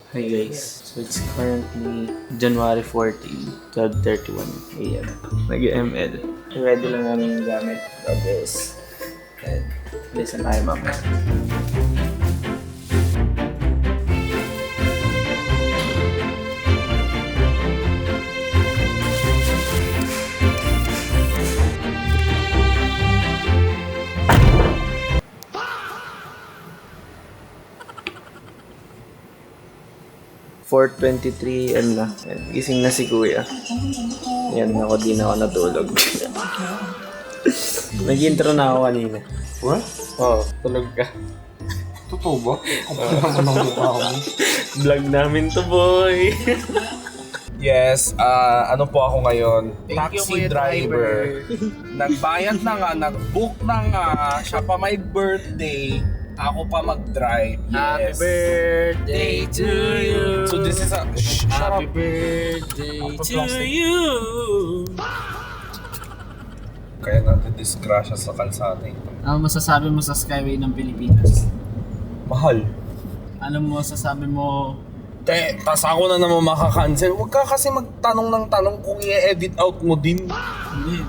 Hi guys, so it's currently January 14, 12:31 AM. Nag-ML. Ready lang namin yung gamit. Tapos, and listen tayo mamaya. (4:23 AM na. Yan, gising na si Kuya. Yan, ako din ako natulog. Nag-intro na ako kanina. What? Oo, tulog ka. Totoo ba? Kapag naman ang mukha mo. Vlog namin to, boy. Yes, ano po ako ngayon? Thank you, Taxi Kuya driver. Nagbayad na nga, nag-book na nga. Siya pa may birthday. Ako pa mag-drive. Yes. Happy birthday to you. So this is a... Shut Happy up. birthday Ako to plastic. you. Kaya natin disgrasya sa kalsada ito. Ano masasabi mo sa Skyway ng Pilipinas? Mahal. Ano mo masasabi mo? Tas ako na naman makakancel. Huwag ka kasi magtanong ng tanong kung i-edit out mo din. Hindi.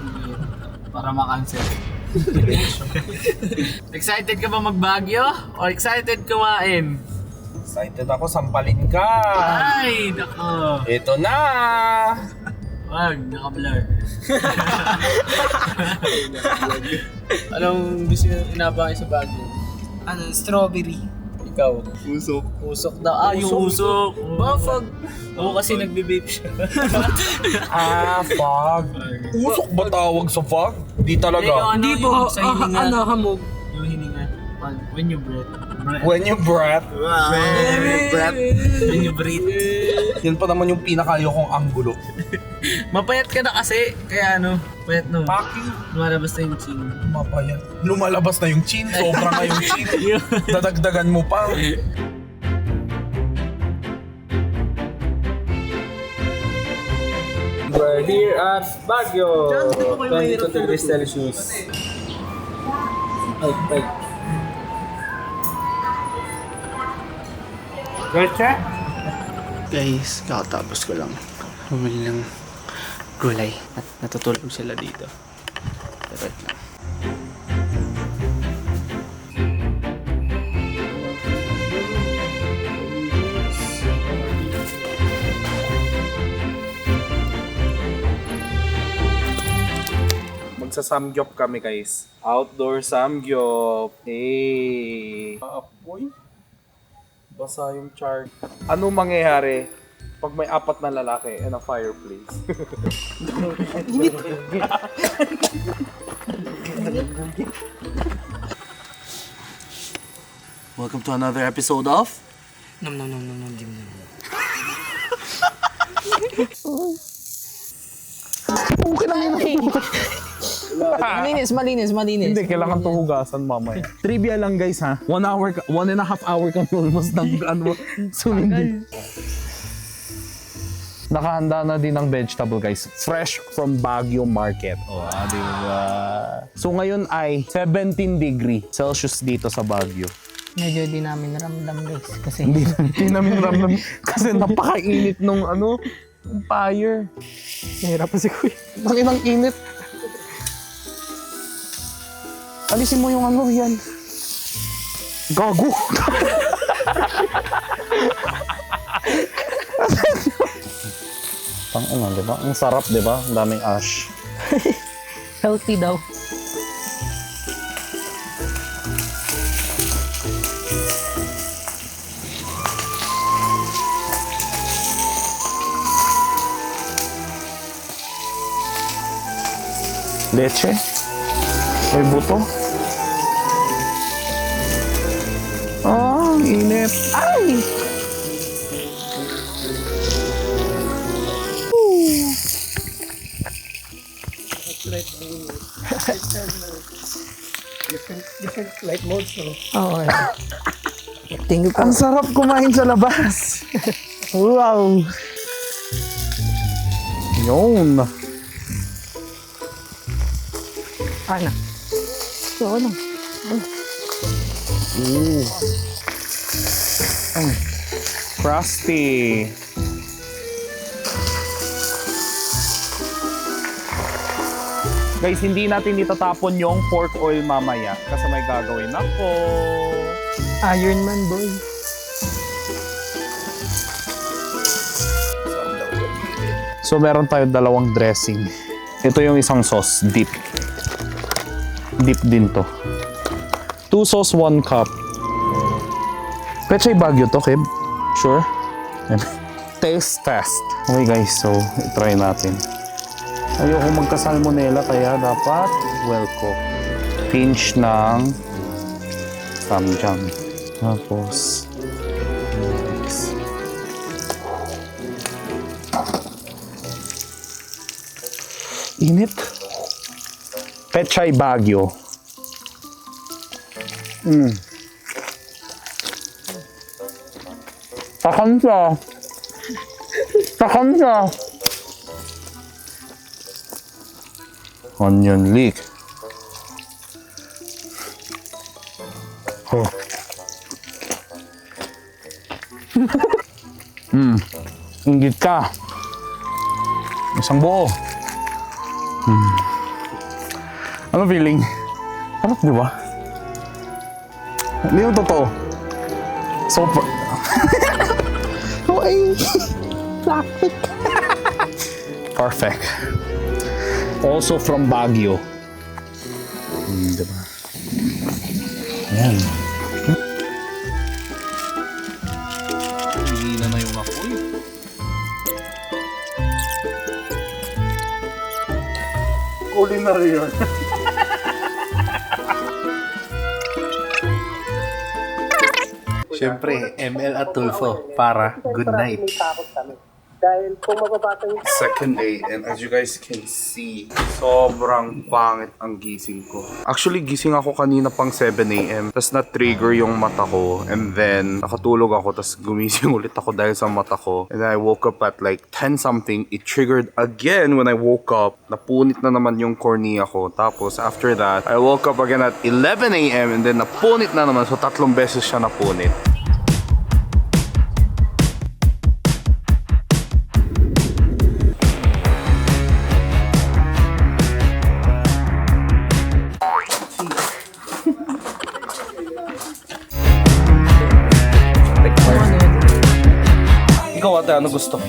Para makancel. Excited ka ba mag-Baguio? O excited kumain? Excited ako, sampalin ka. Ay, nako. Ito na. Wag, naka-blur. Anong gusto nyo inabangin sa Baguio? Ano, strawberry. Ikaw? Usok. Usok daw. Ah, yung usok. Bafag. Oo, kasi nagbe-vape siya. Fog. Usok ba tawag sa fog? Di talaga. Hindi po, Sa hininga. ano, hamog. Yung hininga. When you breathe. When you breath, When you breathe. yun pa naman yung pinakayokong anggulo. Mapayat ka na kasi. Kaya ano, payat no. Paki. Lumalabas na yung chin. Mapayat. Lumalabas na yung chin. Sobra nga yung chin. Dadagdagan mo pa. We're here at Baguio. 22 degrees Celsius. Ay. Guys, kakatapos ko lang bumili ng gulay at natutulog sila dito. Wait lang. Magsa-samgyup kami guys. Outdoor samgyup. Hey. Apoy. Basa yung chart. Ano mangyayari pag may apat na lalaki and a fireplace? Welcome to another episode of Nom, dim. Malinis. Hindi, kailangan to hugasan mamaya. Trivia lang guys ha. 1 hour, 1.5 hour kami almost ng sumindi. Nakahanda na din ng vegetable guys. Fresh from Baguio Market. Di ba? So ngayon ay 17 degree Celsius dito sa Baguio. Medyo di namin ramdam guys. Kasi Hindi namin ramdam kasi napakainit nung fire. nahirapan si Kuya. Ang init. Alisin mo yung yan. Gago. Di ba? Ang sarap, di ba? Ang daming ash. Healthy daw. Leche. May buto. Ang init. Ay! Different light modes, no? Oo. Thank you po. Ang sarap kumain sa labas. Wow. Yun. Ano? So, ano? Crusty. Guys, hindi natin itatapon yung pork oil mamaya kasi may gagawin ako. Iron Man boy. So meron tayo dalawang dressing. Ito yung isang sauce, dip. Dip din to. 2 sauce, 1 cup. Pechay Baguio to, Keb? Sure? Taste test. Okay guys, so try natin. Ayoko magka-salmonella kaya dapat well cooked. Pinch ng samjang. Tapos mix. Init. Pechay Baguio. Takam siya. Takam siya. Onion leek. Oh. Inggit ka. Isang buo. Ano feeling? Sarap, di ba? Hindi yung totoo. Super. Ay, plastic. Perfect. Also from Baguio. Diba? Ayan. Hihina na yung apoy. Culinary yun. Siyempre, ML Atulfo para good night. Dahil kung mababasa niyo Second day, and as you guys can see, sobrang pangit ang gising ko. Actually, gising ako kanina pang 7 a.m. Tapos na-trigger yung mata ko. And then, nakatulog ako. Tapos gumising ulit ako dahil sa mata ko. And then I woke up at like 10 something. It triggered again when I woke up. Napunit na naman yung cornea ko. Tapos after that, I woke up again at 11 a.m. And then napunit na naman. So 3 beses siya napunit. Ikaw ate, ano gusto?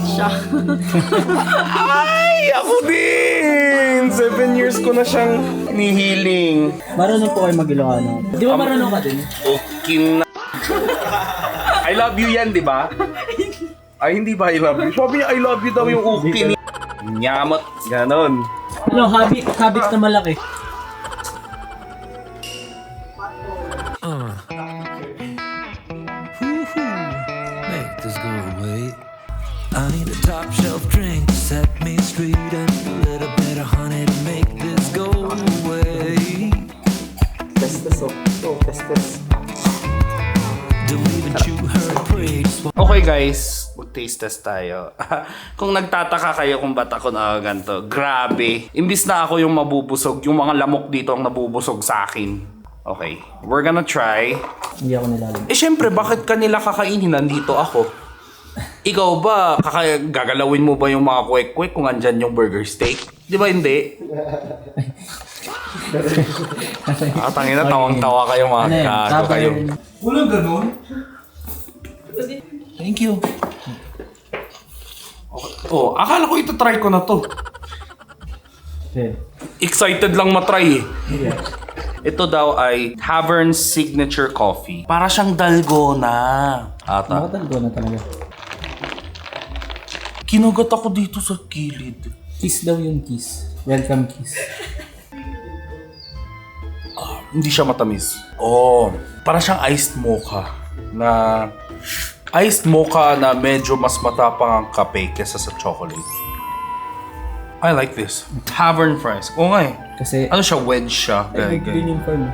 Siya. Ay, ako din! 7 years ko na siyang nihiling. Marunong po kayo mag-Ilocano. Di ba marunong ka din? Okay na. I love you yan, di ba? Ay, hindi ba I love you? Sabi niya, I love you daw yung okay ni... Nyamot. Ganon. Ano, habit na malaki. Make this go away. I need a top shelf drink to set me straight and a little bit of honey to make this go away. Don't even chew her praise. Okay guys, mag-taste test tayo. Kung nagtataka kayo kung ba't ako ganito, grabe. Imbis na ako yung mabubusog, yung mga lamok dito ang nabubusog sa akin. Okay, we're gonna try. Hindi ako nilalim. Eh syempre, bakit kanila kakainin? Nandito ako. Ikaw ba, gagalawin mo ba yung mga kwek-kwek kung andyan yung burger steak? Di ba hindi? Tangina, tawang-tawa kayo mga gago kayo. Walang ganun? Thank you. Oh, akala ko ito try ko na to. Okay. Excited lang matry eh. Ito daw ay Tavern Signature Coffee. Para siyang dalgona. Ata. Makatalgo na talaga. Kinugat ako dito sa kilid. Kiss daw yung kiss. Welcome kiss. Hindi siya matamis. Oh, para siyang iced mocha. Iced mocha na medyo mas matapang ang kape kesa sa chocolate. I like this. Tavern fries. Oo nga eh. Kasi, Ano siya? Wedge siya. din yung farm.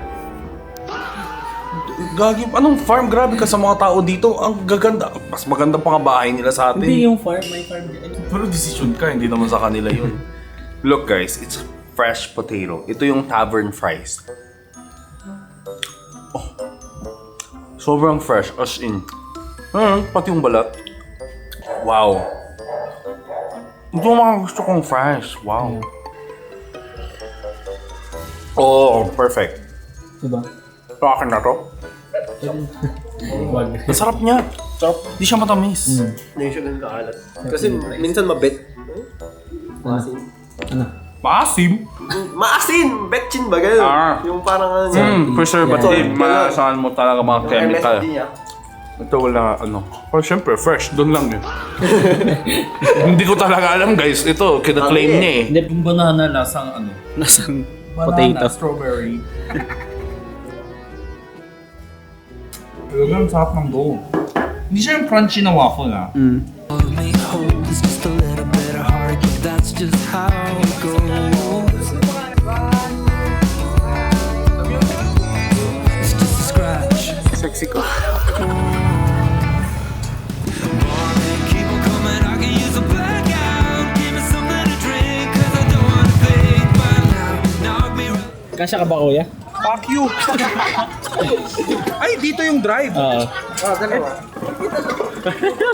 Gagi, anong farm? Grabe ka sa mga tao dito. Ang gaganda. Mas maganda pa nga bahay nila sa atin. Hindi yung farm, may farm. Pero decision ka, hindi naman sa kanila yun. Look guys, it's fresh potato. Ito yung tavern fries. Oh. Sobrang fresh, as in. Pati yung balat. Wow. Ito ang mga gusto kong fries. Wow. Oh, perfect. Diba? Ito akin na to. Ang sarap niya. Sarap. Di siya matamis. Hindi siya ganun kaalat. Kasi minsan mabet. Maasim. Maasim. Maasin! Betchin ba? Ganun. Yung parang ano. Preservative. Maasahan mo talaga mga chemical. MSG niya. Ito wala ano. Oh, syempre, fresh. Doon lang yun. Hindi ko talaga alam, guys. Ito, kina-claim niya eh. Hindi, yung banana lasang ano? Lasang potato. Strawberry. Talagang sarap ng dough. Hindi siya yung crunchy na waffle ah. All me holds just a little bit of heart, but that's just how it goes. It's just a scratch. Sexy ko. Keep on coming, I can use a blackout. Give me something to drink, 'cause I don't wanna think by now. Knock me right. Kasya ka ba, kuya? Fuck you! Ay, dito yung drive. Oo.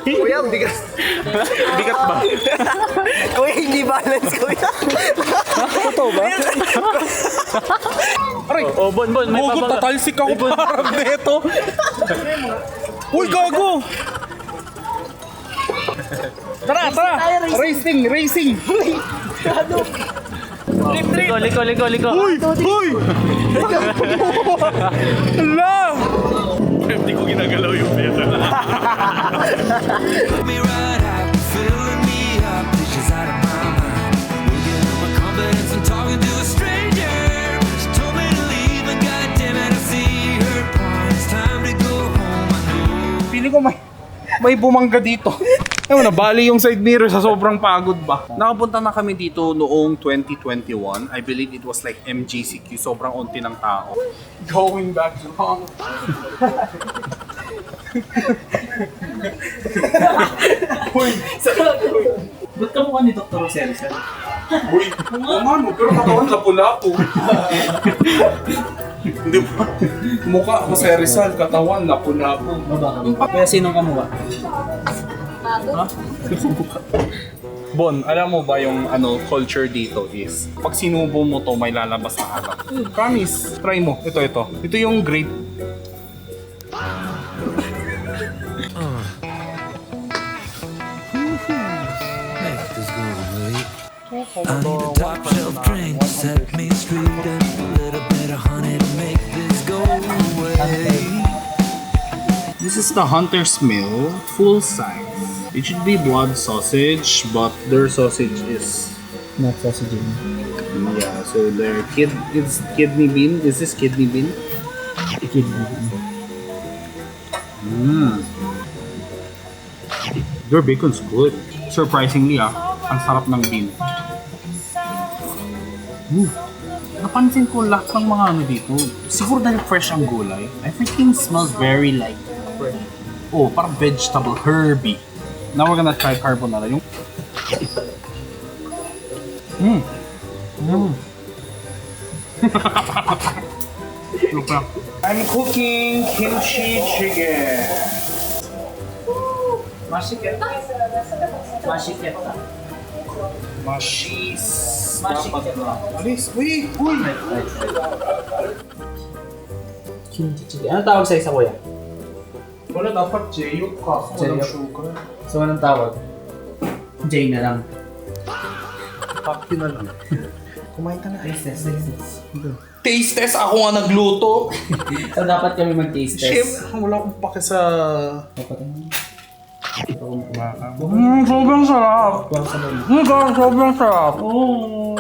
Kuya, ang bigat. Bigat ba? Kuya, hindi balance, kuya. Totoo ba? Aray! Oh, Bon, may Hugot, papaga. tatalsik ako parang neto. Uy, gago! Tara! Racing! Liko. Uy! Hala! Hindi ko ginagalaw yung pera. Put me right out, filling me up, dishes out of my mind. Looking at my confidence and talking to a stranger. She told me to leave, and goddammit, I see her point. It's time to go home, I know. Pili ko may bumangga dito. Ewan na, bali yung side mirror sa sobrang pagod ba. Nakapunta na kami dito noong 2021. I believe it was like MJCQ. Sobrang unti ng tao. Going back long. Ba't ka mukha ni Dr. Roselsa? Uy, ano, pero katawan lapu-lapu. Hindi ba? Mukha ko si Rizal, katawan lapu-lapu. Kaya sinong kamukha? Bon, alam mo ba yung culture dito is pag sinubo mo to may lalabas na alak. Promise, try mo. Ito. Ito yung grape. Make this go away. I need a top shelf drink to set me straight, and a little bit of honey to make this go away. This is the Hunter's Mill, full size. It should be blood sausage, but their sausage is Not sausage. yeah. So their it's kidney bean. Is this kidney bean? Their bacon's good. Surprisingly ang sarap ng bean. Napansin ko lahat ng mga dito. Siguro dahil fresh ang gulay. Everything smells very like parang vegetable, herby. Now we're gonna try carbonara. Yung I'm cooking kimchi chicken. Mashiketa. Mashis. Mashiketa. Alis, wait, uy! Kimchi chicken. Ano tawag sa isa, kuya? Wala dapat J-Yuk ka. Walang J-Yuk. sugar. So, anong tawag? J na lang. Papi na lang. Kumain ka na. Taste test. Taste test? Ako nga nagluto. So, dapat kami mag-taste test. Siyempre, wala akong pake sa... Dapat ano? sobrang sarap. Parang sa loob. Sobrang sarap. Oh!